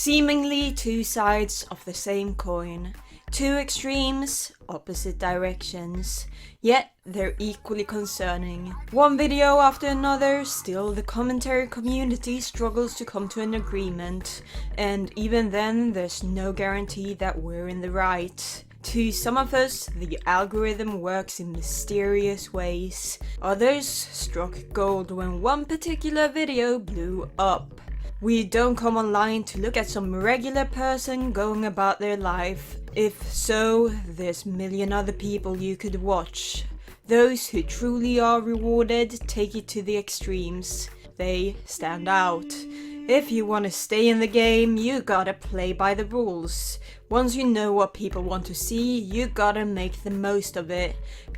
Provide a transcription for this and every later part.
Seemingly two sides of the same coin. Two extremes, opposite directions, yet they're equally concerning. One video after another, still the commentary community struggles to come to an agreement, and even then there's no guarantee that we're in the right. To some of us, the algorithm works in mysterious ways. Others struck gold when one particular video blew up. We don't come online to look at some regular person going about their life. If so, there's a million other people you could watch. Those who truly are rewarded take it to the extremes. They stand out. If you want to stay in the game, you gotta play by the rules. Once you know what people want to see, you gotta make the most of it.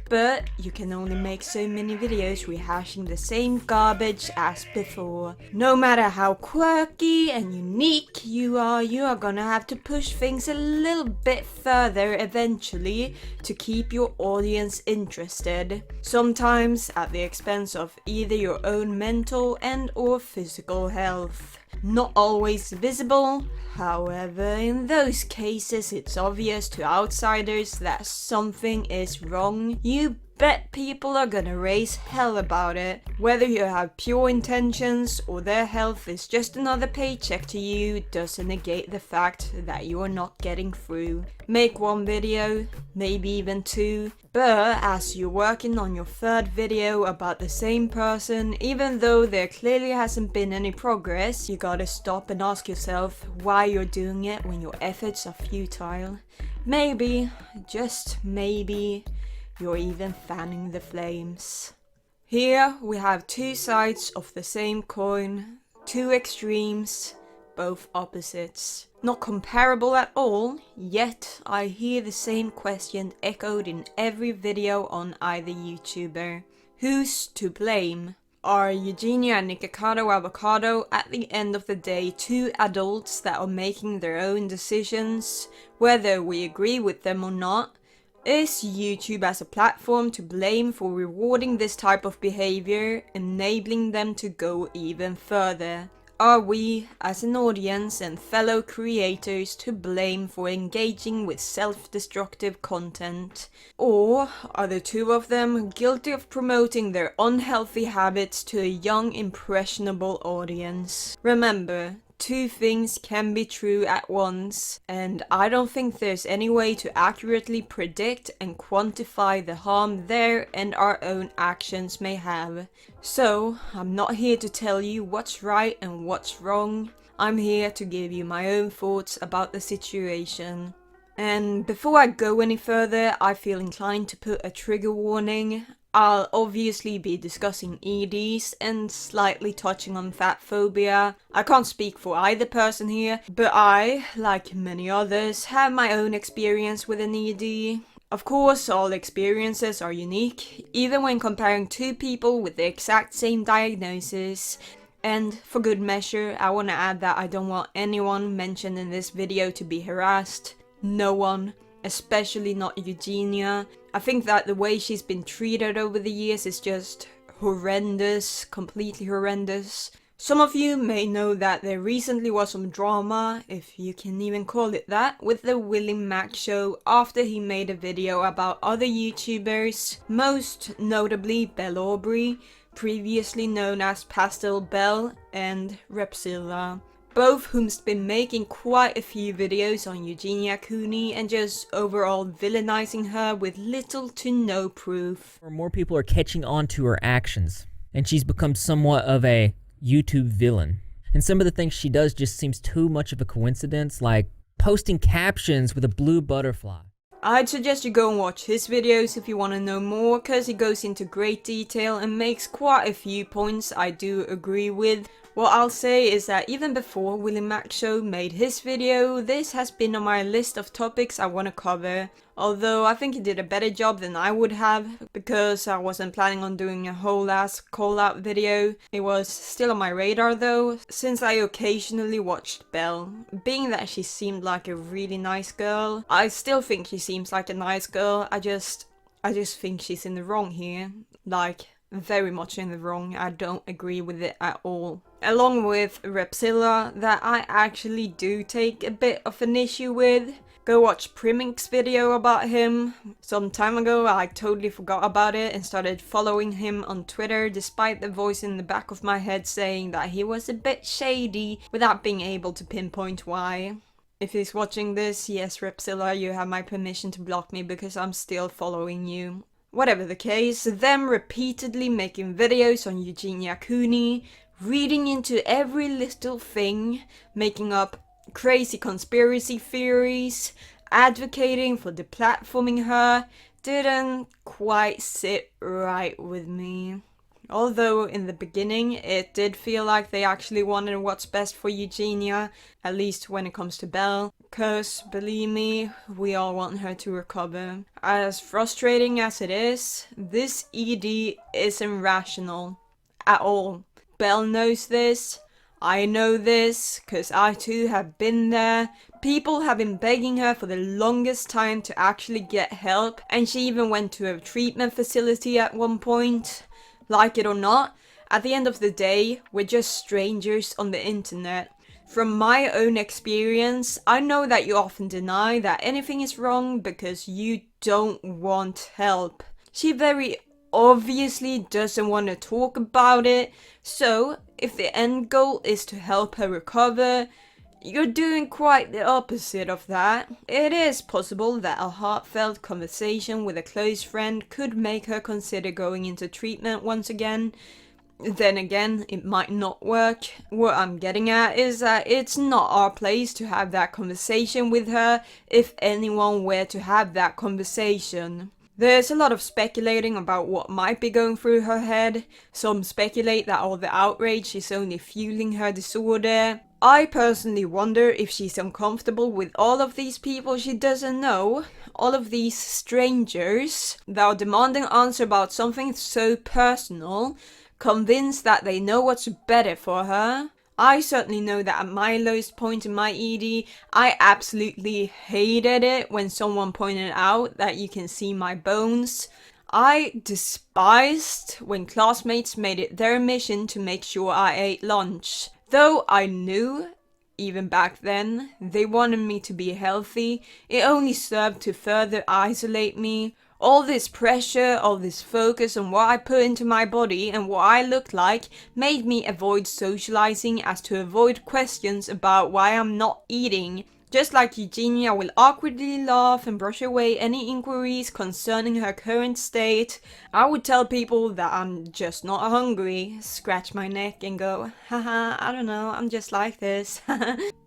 But you can only make so many videos rehashing the same garbage as before. No matter how quirky and unique you are gonna have to push things a little bit further eventually to keep your audience interested. Sometimes at the expense of either your own mental and or physical health. Not always visible, however, in those cases it's obvious to outsiders that something is wrong. You bet people are gonna raise hell about it. Whether you have pure intentions or their health is just another paycheck to you doesn't negate the fact that you are not getting through. Make one video, maybe even two, but as you're working on your third video about the same person, even though there clearly hasn't been any progress, you gotta stop and ask yourself why you're doing it when your efforts are futile. Maybe, just maybe, you're even fanning the flames. Here we have two sides of the same coin, two extremes, both opposites. Not comparable at all, yet I hear the same question echoed in every video on either YouTuber. Who's to blame? Are Eugenia and Nikocado Avocado at the end of the day two adults that are making their own decisions, whether we agree with them or not? Is YouTube as a platform to blame for rewarding this type of behavior, enabling them to go even further? Are we, as an audience and fellow creators, to blame for engaging with self-destructive content? Or are the two of them guilty of promoting their unhealthy habits to a young, impressionable audience? Remember, two things can be true at once, and I don't think there's any way to accurately predict and quantify the harm their and our own actions may have. So, I'm not here to tell you what's right and what's wrong. I'm here to give you my own thoughts about the situation. And before I go any further, I feel inclined to put a trigger warning. I'll obviously be discussing EDs and slightly touching on fatphobia. I can't speak for either person here, but I, like many others, have my own experience with an ED. Of course, all experiences are unique, even when comparing two people with the exact same diagnosis. And for good measure, I want to add that I don't want anyone mentioned in this video to be harassed. No one. Especially not Eugenia. I think that the way she's been treated over the years is just horrendous, completely horrendous. Some of you may know that there recently was some drama, if you can even call it that, with the Willymacshows after he made a video about other YouTubers, most notably Belle Aubry, previously known as Belle, and Repzilla. Both whom's been making quite a few videos on Eugenia Cooney and just overall villainizing her with little to no proof. More people are catching on to her actions, and she's become somewhat of a YouTube villain. And some of the things she does just seems too much of a coincidence, like posting captions with a blue butterfly. I'd suggest you go and watch his videos if you want to know more, cause he goes into great detail and makes quite a few points I do agree with. What I'll say is that even before Willymacshows made his video, this has been on my list of topics I want to cover. Although I think he did a better job than I would have, because I wasn't planning on doing a whole ass call out video. It was still on my radar though, since I occasionally watched Belle. Being that she seemed like a really nice girl, I still think she seems like a nice girl, I just think she's in the wrong here. Like, very much in the wrong. I don't agree with it at all. Along with Repzilla, that I actually do take a bit of an issue with. Go watch Primink's video about him. Some time ago I totally forgot about it and started following him on Twitter despite the voice in the back of my head saying that he was a bit shady without being able to pinpoint why. If he's watching this, yes Repzilla, you have my permission to block me because I'm still following you. Whatever the case, them repeatedly making videos on Eugenia Cooney, reading into every little thing, making up crazy conspiracy theories, advocating for deplatforming her, didn't quite sit right with me. Although in the beginning it did feel like they actually wanted what's best for Eugenia, at least when it comes to Belle, cause believe me, we all want her to recover. As frustrating as it is, this ED isn't rational at all. Belle knows this, I know this, cause I too have been there. People have been begging her for the longest time to actually get help, and she even went to a treatment facility at one point. Like it or not, at the end of the day, we're just strangers on the internet. From my own experience, I know that you often deny that anything is wrong because you don't want help. She very obviously doesn't want to talk about it, so if the end goal is to help her recover, you're doing quite the opposite of that. It is possible that a heartfelt conversation with a close friend could make her consider going into treatment once again. Then again, it might not work. What I'm getting at is that it's not our place to have that conversation with her if anyone were to have that conversation. There's a lot of speculating about what might be going through her head. Some speculate that all the outrage is only fueling her disorder. I personally wonder if she's uncomfortable with all of these people she doesn't know, all of these strangers that are demanding answer about something so personal, convinced that they know what's better for her. I certainly know that at my lowest point in my ED, I absolutely hated it when someone pointed out that you can see my bones. I despised when classmates made it their mission to make sure I ate lunch. Though I knew, even back then, they wanted me to be healthy, it only served to further isolate me. All this pressure, all this focus on what I put into my body and what I looked like made me avoid socializing as to avoid questions about why I'm not eating. Just like Eugenia will awkwardly laugh and brush away any inquiries concerning her current state, I would tell people that I'm just not hungry, scratch my neck and go, haha, I don't know, I'm just like this.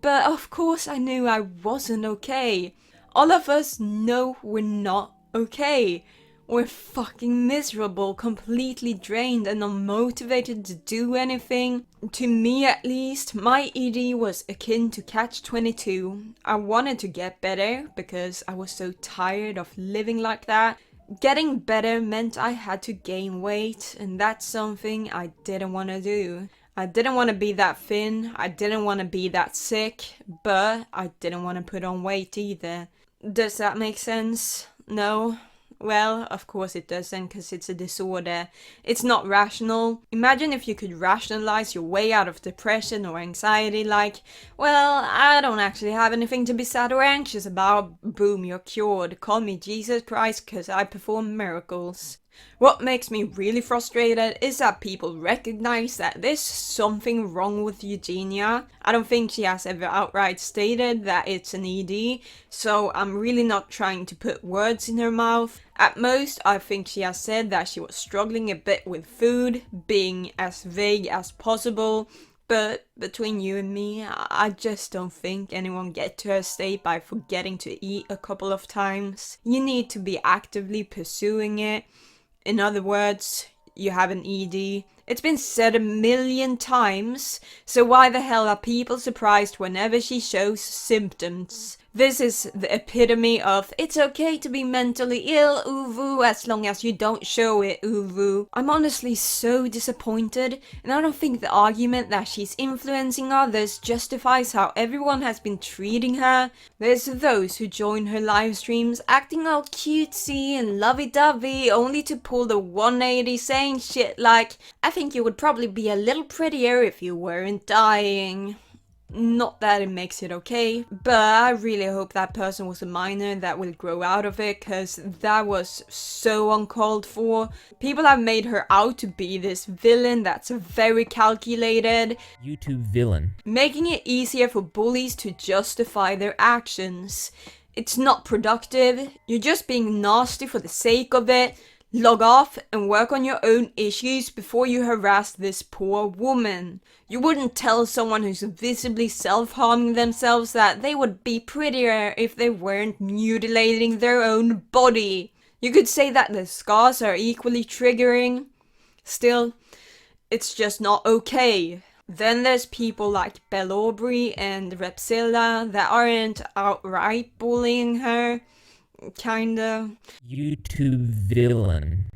But of course I knew I wasn't okay. All of us know we're not okay. We're fucking miserable, completely drained and unmotivated to do anything. To me at least, my ED was akin to catch-22. I wanted to get better because I was so tired of living like that. Getting better meant I had to gain weight, and that's something I didn't want to do. I didn't want to be that thin, I didn't want to be that sick, but I didn't want to put on weight either. Does that make sense? No? Well, of course it doesn't, because it's a disorder. It's not rational. Imagine if you could rationalize your way out of depression or anxiety like, well, I don't actually have anything to be sad or anxious about. Boom, you're cured. Call me Jesus Christ, because I perform miracles. What makes me really frustrated is that people recognize that there's something wrong with Eugenia. I don't think she has ever outright stated that it's an ED, so I'm really not trying to put words in her mouth. At most, I think she has said that she was struggling a bit with food, being as vague as possible. But between you and me, I just don't think anyone gets to her state by forgetting to eat a couple of times. You need to be actively pursuing it. In other words, you have an ED, It's been said a million times, so why the hell are people surprised whenever she shows symptoms? This is the epitome of it's okay to be mentally ill, uwu, as long as you don't show it, uwu. I'm honestly so disappointed, and I don't think the argument that she's influencing others justifies how everyone has been treating her. There's those who join her live streams acting all cutesy and lovey-dovey, only to pull the 180 saying shit like, I think you would probably be a little prettier if you weren't dying. Not that it makes it okay, but I really hope that person was a minor that will grow out of it, cause that was so uncalled for. People have made her out to be this villain that's very calculated. YouTube villain. Making it easier for bullies to justify their actions. It's not productive, you're just being nasty for the sake of it. Log off and work on your own issues before you harass this poor woman. You wouldn't tell someone who's visibly self-harming themselves that they would be prettier if they weren't mutilating their own body. You could say that the scars are equally triggering. Still, it's just not okay. Then there's people like Belle Aubry and Repzilla that aren't outright bullying her. Kinda. YouTube villain.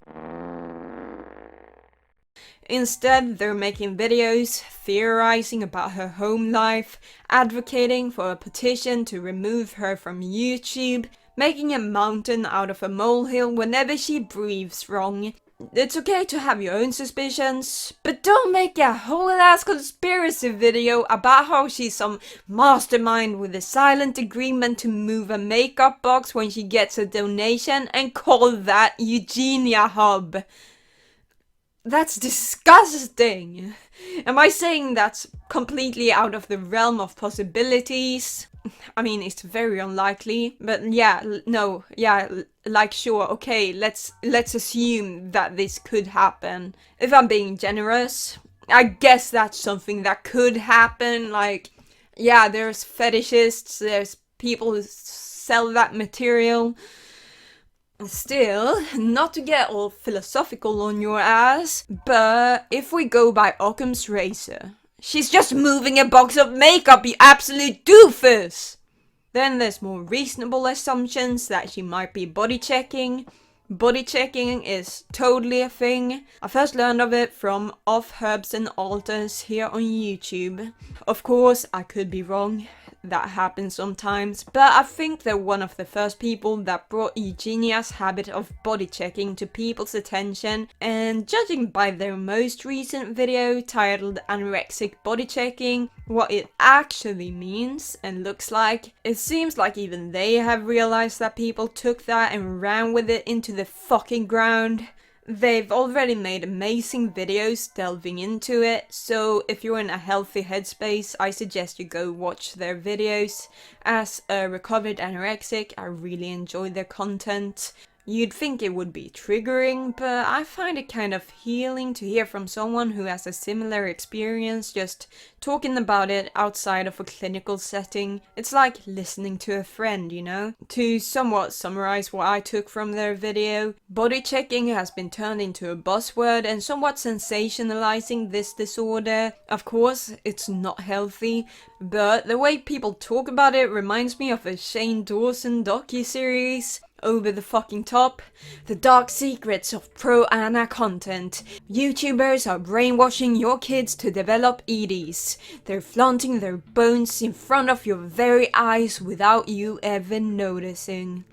Instead, they're making videos, theorizing about her home life, advocating for a petition to remove her from YouTube, making a mountain out of a molehill whenever she breathes wrong. It's okay to have your own suspicions, but don't make a whole ass conspiracy video about how she's some mastermind with a silent agreement to move a makeup box when she gets a donation and call that Eugenia Hub. That's disgusting! Am I saying that's completely out of the realm of possibilities? I mean, it's very unlikely, but sure, okay, let's assume that this could happen. If I'm being generous, I guess that's something that could happen, like, yeah, there's fetishists, there's people who sell that material. Still, not to get all philosophical on your ass, but if we go by Occam's razor, she's just moving a box of makeup, you absolute doofus! Then there's more reasonable assumptions that she might be body checking. Body checking is totally a thing. I first learned of it from Off Herbs and Altars here on YouTube. Of course, I could be wrong. That happens sometimes, but I think they're one of the first people that brought Eugenia's habit of body checking to people's attention, and judging by their most recent video titled Anorexic Body Checking, what it actually means and looks like, it seems like even they have realized that people took that and ran with it into the fucking ground. They've already made amazing videos delving into it, so if you're in a healthy headspace, I suggest you go watch their videos. As a recovered anorexic, I really enjoy their content. You'd think it would be triggering, but I find it kind of healing to hear from someone who has a similar experience, just talking about it outside of a clinical setting. It's like listening to a friend, you know? To somewhat summarize what I took from their video, body checking has been turned into a buzzword and somewhat sensationalizing this disorder. Of course, it's not healthy, but the way people talk about it reminds me of a Shane Dawson docuseries. Over the fucking top. The dark secrets of pro-ana content. YouTubers are brainwashing your kids to develop EDs. They're flaunting their bones in front of your very eyes without you ever noticing.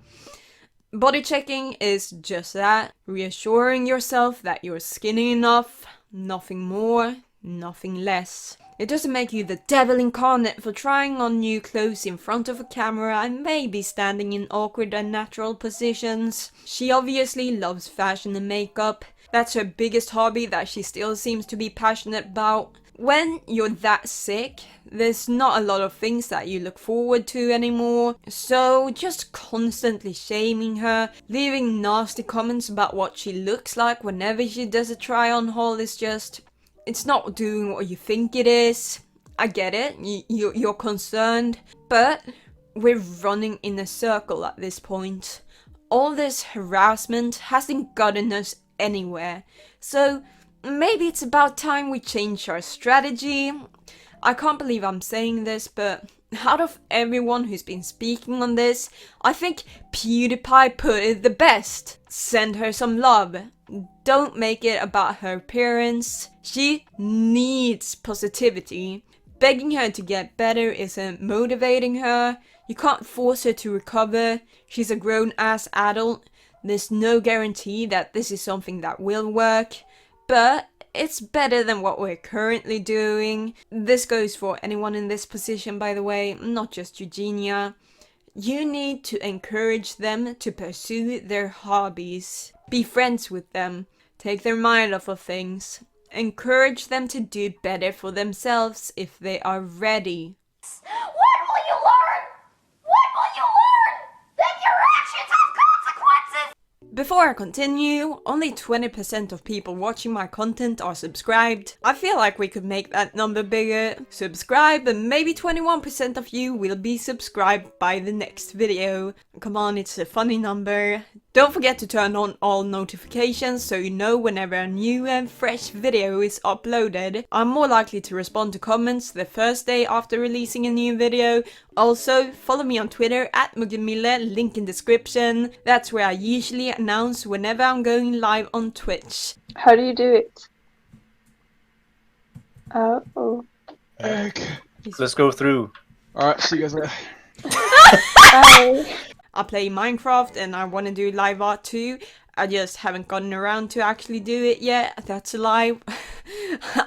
Body checking is just that. Reassuring yourself that you're skinny enough. Nothing more, nothing less. It doesn't make you the devil incarnate for trying on new clothes in front of a camera and maybe standing in awkward and natural positions. She obviously loves fashion and makeup. That's her biggest hobby that she still seems to be passionate about. When you're that sick, there's not a lot of things that you look forward to anymore. So just constantly shaming her, leaving nasty comments about what she looks like whenever she does a try-on haul is just... It's not doing what you think it is. I get it, you're concerned, but we're running in a circle at this point. All this harassment hasn't gotten us anywhere, so maybe it's about time we change our strategy. I can't believe I'm saying this, but out of everyone who's been speaking on this, I think PewDiePie put it the best. Send her some love. Don't make it about her appearance. She needs positivity. Begging her to get better isn't motivating her. You can't force her to recover. She's a grown-ass adult. There's no guarantee that this is something that will work. But it's better than what we're currently doing. This goes for anyone in this position, by the way, not just Eugenia. You need to encourage them to pursue their hobbies. Be friends with them. Take their mind off of things. Encourage them to do better for themselves if they are ready. What will you learn? What will you learn? That your actions have consequences! Before I continue, only 20% of people watching my content are subscribed. I feel like we could make that number bigger. Subscribe and maybe 21% of you will be subscribed by the next video. Come on, it's a funny number. Don't forget to turn on all notifications so you know whenever a new and fresh video is uploaded. I'm more likely to respond to comments the first day after releasing a new video. Also, follow me on Twitter at Muggen, link in description. That's where I usually announce whenever I'm going live on Twitch. How do you do it? Oh. Okay. Let's go through. Alright, see you guys later. Bye. I play Minecraft and I want to do live art too. I just haven't gotten around to actually do it yet. That's a lie.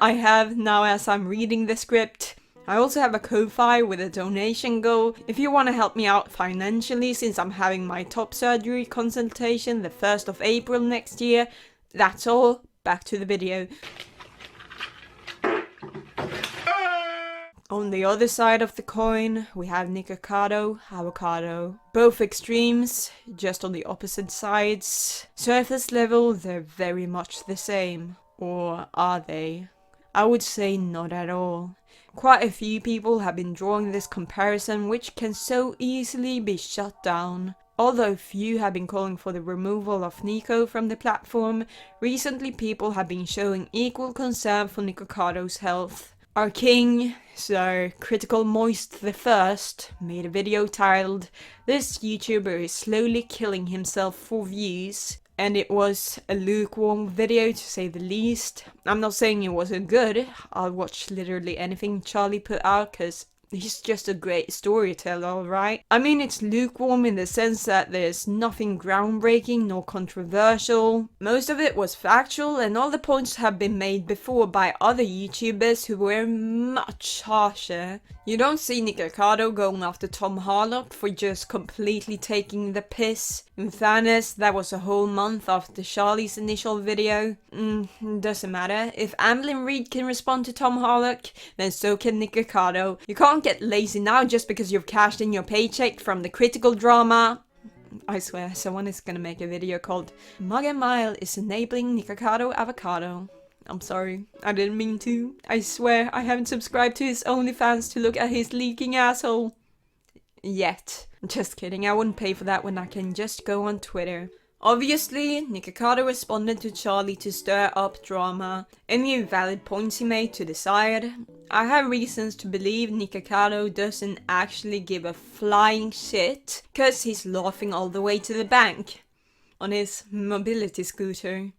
I have now as I'm reading the script. I also have a Ko-Fi with a donation goal. If you want to help me out financially since I'm having my top surgery consultation the 1st of April next year. That's all. Back to the video. On the other side of the coin, we have Nikocado Avocado. Both extremes, just on the opposite sides. Surface level, they're very much the same. Or are they? I would say not at all. Quite a few people have been drawing this comparison, which can so easily be shut down. Although few have been calling for the removal of Nico from the platform, recently people have been showing equal concern for Nikocado's health. Our king, Sir Critikal Moist the First, made a video titled "This YouTuber is slowly killing himself for views." And it was a lukewarm video to say the least. I'm not saying it wasn't good. I'll watch literally anything Charlie put out because he's just a great storyteller, alright? I mean, it's lukewarm in the sense that there's nothing groundbreaking nor controversial. Most of it was factual and all the points have been made before by other YouTubers who were much harsher. You don't see Nikocado going after Tom Harlock for just completely taking the piss. In fairness, that was a whole month after Charlie's initial video. Doesn't matter. If Amblin Reed can respond to Tom Harlock, then so can Nikocado. You can't get lazy now just because you've cashed in your paycheck from the Critikal drama. I swear, someone is gonna make a video called Muggen Mylle is enabling Nikocado Avocado. I'm sorry, I didn't mean to. I swear, I haven't subscribed to his OnlyFans to look at his leaking asshole. Yet. Just kidding, I wouldn't pay for that when I can just go on Twitter. Obviously, Nikocado responded to Charlie to stir up drama. Any valid points he made to the side? I have reasons to believe Nikocado doesn't actually give a flying shit, cause he's laughing all the way to the bank. On his mobility scooter.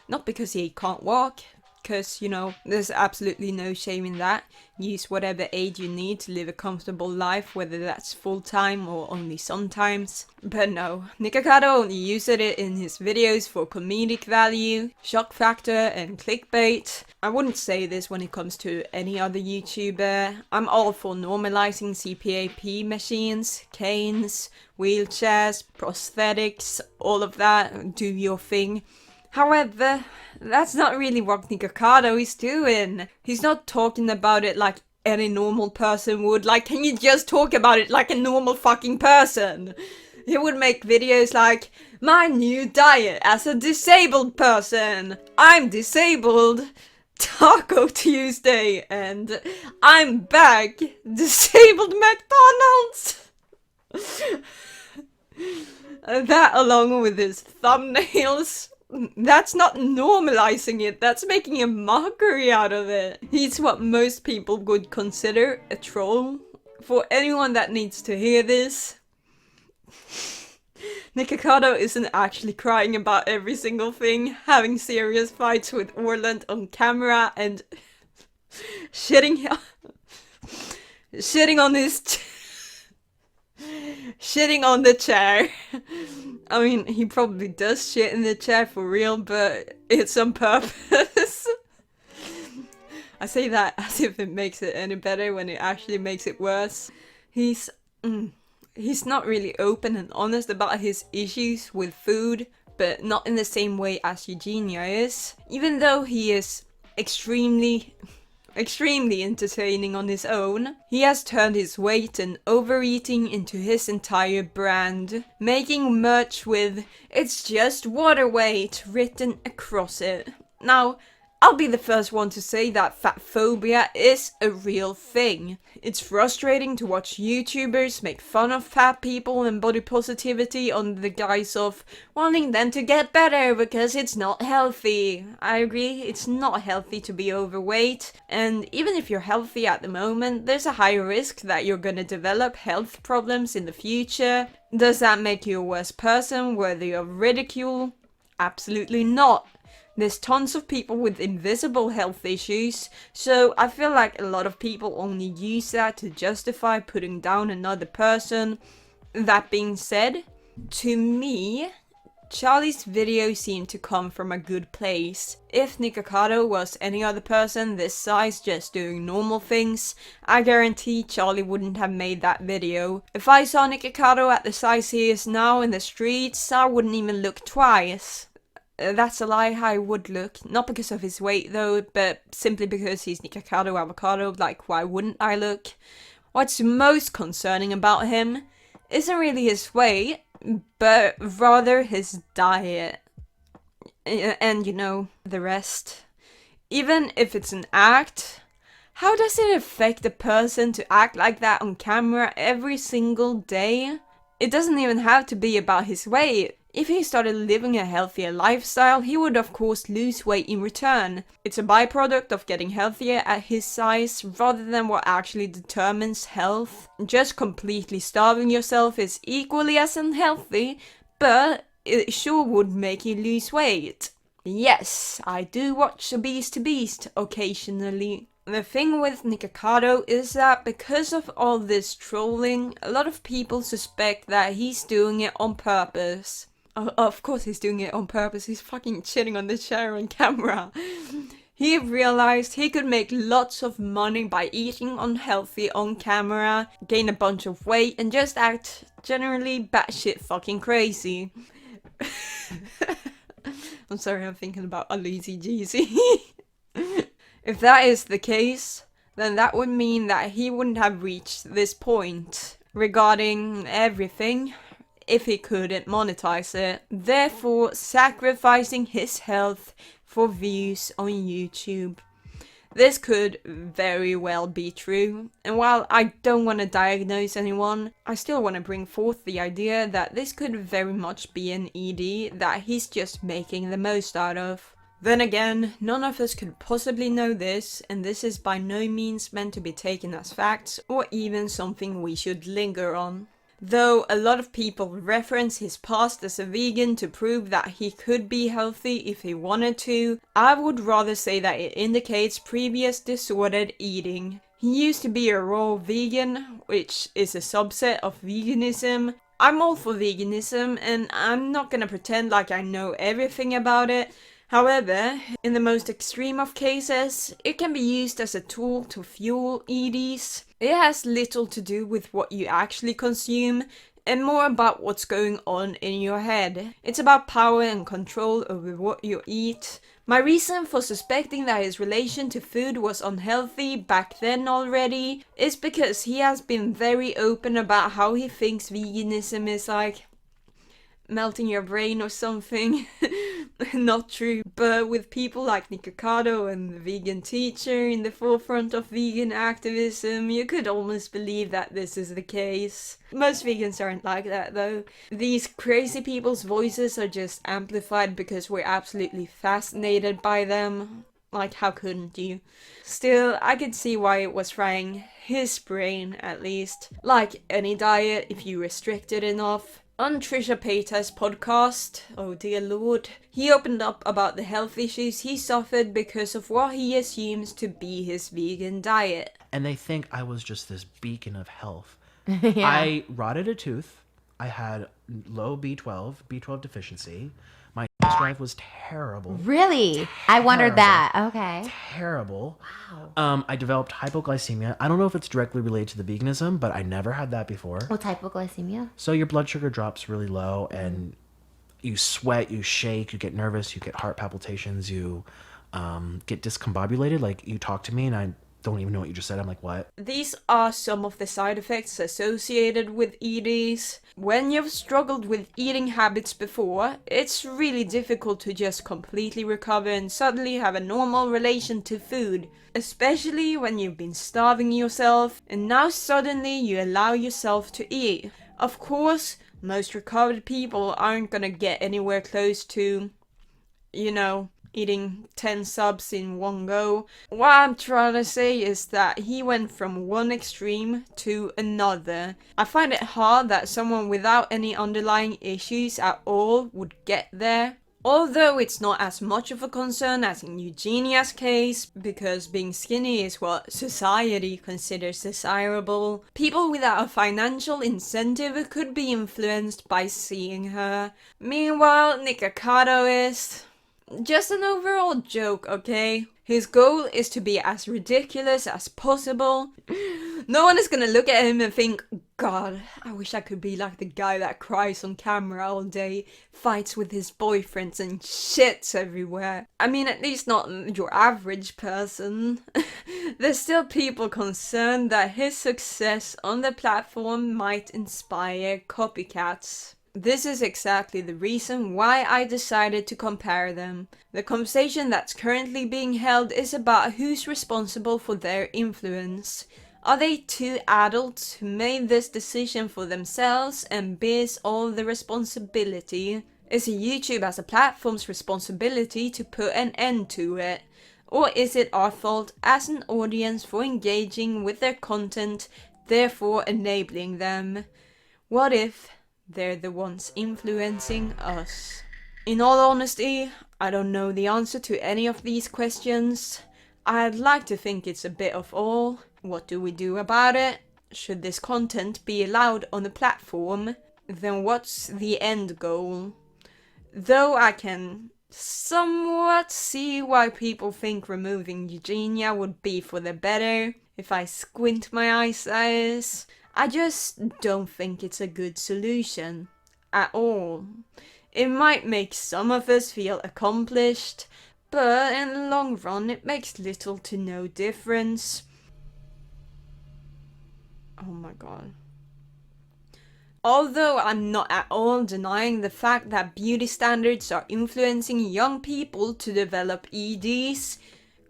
Not because he can't walk, because, you know, there's absolutely no shame in that. Use whatever aid you need to live a comfortable life, whether that's full-time or only sometimes. But no, Nikocado only uses it in his videos for comedic value, shock factor and clickbait. I wouldn't say this when it comes to any other YouTuber. I'm all for normalizing CPAP machines, canes, wheelchairs, prosthetics, all of that, do your thing. However, that's not really what Nikocado is doing. He's not talking about it like any normal person would. Like, can you just talk about it like a normal fucking person? He would make videos like, my new diet as a disabled person. I'm disabled. Taco Tuesday, and I'm back! Disabled McDonald's! That along with his thumbnails, that's not normalizing it, that's making a mockery out of it. He's what most people would consider a troll. For anyone that needs to hear this, Nikocado isn't actually crying about every single thing, having serious fights with Orland on camera, and shitting on his shitting on the chair. I mean, he probably does shit in the chair for real, but it's on purpose. I say that as if it makes it any better when it actually makes it worse. He's not really open and honest about his issues with food, but not in the same way as Eugenia is. Even though he is extremely entertaining on his own, he has turned his weight and overeating into his entire brand, making merch with "It's just water weight" written across it. Now, I'll be the first one to say that fatphobia is a real thing. It's frustrating to watch YouTubers make fun of fat people and body positivity on the guise of wanting them to get better because it's not healthy. I agree, it's not healthy to be overweight, and even if you're healthy at the moment, there's a high risk that you're gonna develop health problems in the future. Does that make you a worse person, worthy of ridicule? Absolutely not. There's tons of people with invisible health issues, so I feel like a lot of people only use that to justify putting down another person. That being said, to me, Charlie's video seemed to come from a good place. If Nikocado was any other person this size just doing normal things, I guarantee Charlie wouldn't have made that video. If I saw Nikocado at the size he is now in the streets, I wouldn't even look twice. That's a lie, I would look. Not because of his weight though, but simply because he's Nikocado Avocado, like why wouldn't I look? What's most concerning about him isn't really his weight, but rather his diet. And you know, the rest. Even if it's an act, how does it affect a person to act like that on camera every single day? It doesn't even have to be about his weight. If he started living a healthier lifestyle, he would of course lose weight in return. It's a byproduct of getting healthier at his size rather than what actually determines health. Just completely starving yourself is equally as unhealthy, but it sure would make you lose weight. Yes, I do watch A Beast to Beast occasionally. The thing with Nikocado is that because of all this trolling, a lot of people suspect that he's doing it on purpose. Of course he's doing it on purpose, he's fucking shitting on the chair on camera. He realized he could make lots of money by eating unhealthy on camera, gain a bunch of weight, and just act generally batshit fucking crazy. I'm sorry, I'm thinking about a lazy Jeezy. If that is the case, then that would mean that he wouldn't have reached this point regarding everything if he couldn't monetize it, therefore sacrificing his health for views on YouTube. This could very well be true, and while I don't want to diagnose anyone, I still want to bring forth the idea that this could very much be an ED that he's just making the most out of. Then again, none of us could possibly know this, and this is by no means meant to be taken as facts or even something we should linger on. Though a lot of people reference his past as a vegan to prove that he could be healthy if he wanted to, I would rather say that it indicates previous disordered eating. He used to be a raw vegan, which is a subset of veganism. I'm all for veganism, and I'm not gonna pretend like I know everything about it. However, in the most extreme of cases, it can be used as a tool to fuel EDs. It has little to do with what you actually consume, and more about what's going on in your head. It's about power and control over what you eat. My reason for suspecting that his relation to food was unhealthy back then already is because he has been very open about how he thinks veganism is like melting your brain or something. Not true, But with people like Nikocado and the vegan teacher in the forefront of vegan activism, you could almost believe that this is the case. Most vegans aren't like that though. These crazy people's voices are just amplified because we're absolutely fascinated by them. Like, how couldn't you? Still, I could see why it was frying his brain, at least. Like any diet, if you restrict it enough. On Trisha Paytas' podcast, oh dear lord, he opened up about the health issues he suffered because of what he assumes to be his vegan diet. And they think I was just this beacon of health. Yeah. I rotted a tooth. I had low B12 deficiency. My drive was terrible. Really? I wondered that. Okay. Terrible. Wow. I developed hypoglycemia. I don't know if it's directly related to the veganism, but I never had that before. What's hypoglycemia? So your blood sugar drops really low and you sweat, you shake, you get nervous, you get heart palpitations, you get discombobulated. Like, you talk to me and I don't even know what you just said. I'm like, what? These are some of the side effects associated with EDs. When you've struggled with eating habits before, it's really difficult to just completely recover and suddenly have a normal relation to food. Especially when you've been starving yourself and now suddenly you allow yourself to eat. Of course, most recovered people aren't gonna get anywhere close to, eating 10 subs in one go. What I'm trying to say is that he went from one extreme to another. I find it hard that someone without any underlying issues at all would get there. Although it's not as much of a concern as in Eugenia's case, because being skinny is what society considers desirable. People without a financial incentive could be influenced by seeing her. Meanwhile, Nikocado is just an overall joke, okay? His goal is to be as ridiculous as possible. No one is gonna look at him and think, God, I wish I could be like the guy that cries on camera all day, fights with his boyfriends and shits everywhere. I mean, at least not your average person. There's still people concerned that his success on the platform might inspire copycats. This is exactly the reason why I decided to compare them. The conversation that's currently being held is about who's responsible for their influence. Are they two adults who made this decision for themselves and bears all the responsibility? Is it YouTube as a platform's responsibility to put an end to it? Or is it our fault as an audience for engaging with their content, therefore enabling them? What if they're the ones influencing us? In all honesty, I don't know the answer to any of these questions. I'd like to think it's a bit of all. What do we do about it? Should this content be allowed on the platform? Then what's the end goal? Though I can somewhat see why people think removing Eugenia would be for the better, if I squint my eyes, that is. I just don't think it's a good solution. At all. It might make some of us feel accomplished, but in the long run it makes little to no difference. Oh my god. Although I'm not at all denying the fact that beauty standards are influencing young people to develop EDs,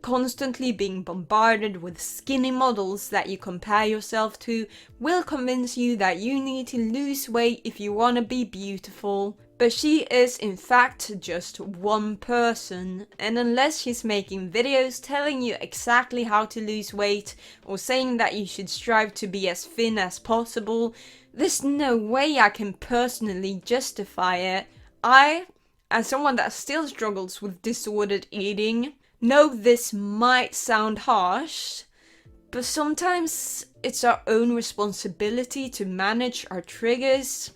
constantly being bombarded with skinny models that you compare yourself to will convince you that you need to lose weight if you want to be beautiful. But she is in fact just one person, and unless she's making videos telling you exactly how to lose weight or saying that you should strive to be as thin as possible, there's no way I can personally justify it. I, as someone that still struggles with disordered eating, know this might sound harsh, but sometimes it's our own responsibility to manage our triggers.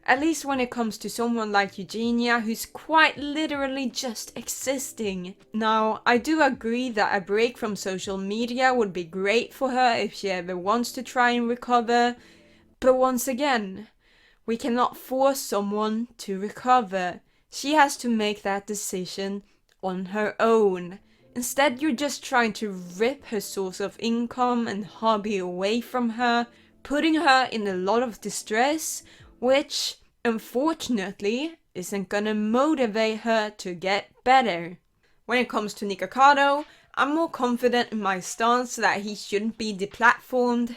At least when it comes to someone like Eugenia, who's quite literally just existing. Now, I do agree that a break from social media would be great for her if she ever wants to try and recover. But once again, we cannot force someone to recover. She has to make that decision on her own. Instead, you're just trying to rip her source of income and hobby away from her, putting her in a lot of distress, which, unfortunately, isn't gonna motivate her to get better. When it comes to Nikocado, I'm more confident in my stance that he shouldn't be deplatformed.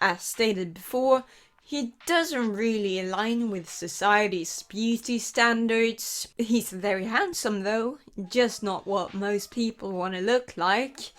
As stated before, he doesn't really align with society's beauty standards. He's very handsome though, just not what most people want to look like.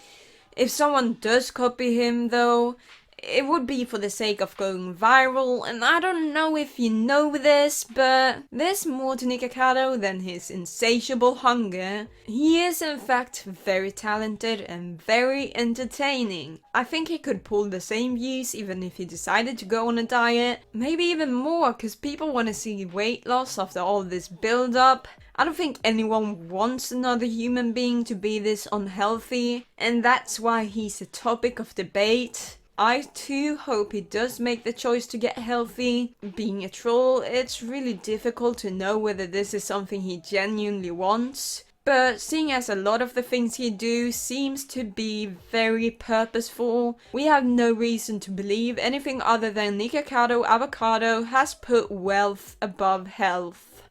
If someone does copy him though, it would be for the sake of going viral, and I don't know if you know this, but there's more to Nikocado than his insatiable hunger. He is in fact very talented and very entertaining. I think he could pull the same views even if he decided to go on a diet. Maybe even more, cause people want to see weight loss after all this build up. I don't think anyone wants another human being to be this unhealthy, and that's why he's a topic of debate. I too hope he does make the choice to get healthy. Being a troll, it's really difficult to know whether this is something he genuinely wants. But seeing as a lot of the things he do seems to be very purposeful, we have no reason to believe anything other than Nikocado Avocado has put wealth above health.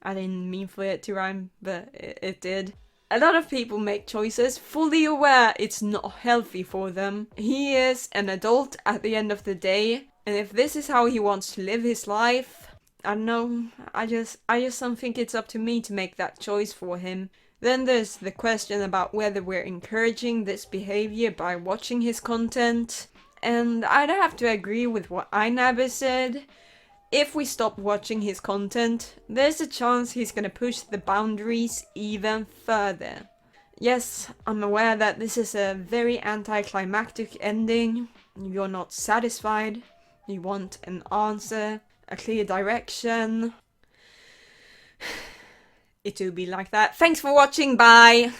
I didn't mean for it to rhyme, but it did. A lot of people make choices fully aware it's not healthy for them. He is an adult at the end of the day, and if this is how he wants to live his life, I don't know, I just don't think it's up to me to make that choice for him. Then there's the question about whether we're encouraging this behavior by watching his content, and I'd have to agree with what Einabber said. If we stop watching his content, there's a chance he's gonna push the boundaries even further. Yes, I'm aware that this is a very anticlimactic ending. You're not satisfied. You want an answer, a clear direction. It do be like that. Thanks for watching, bye!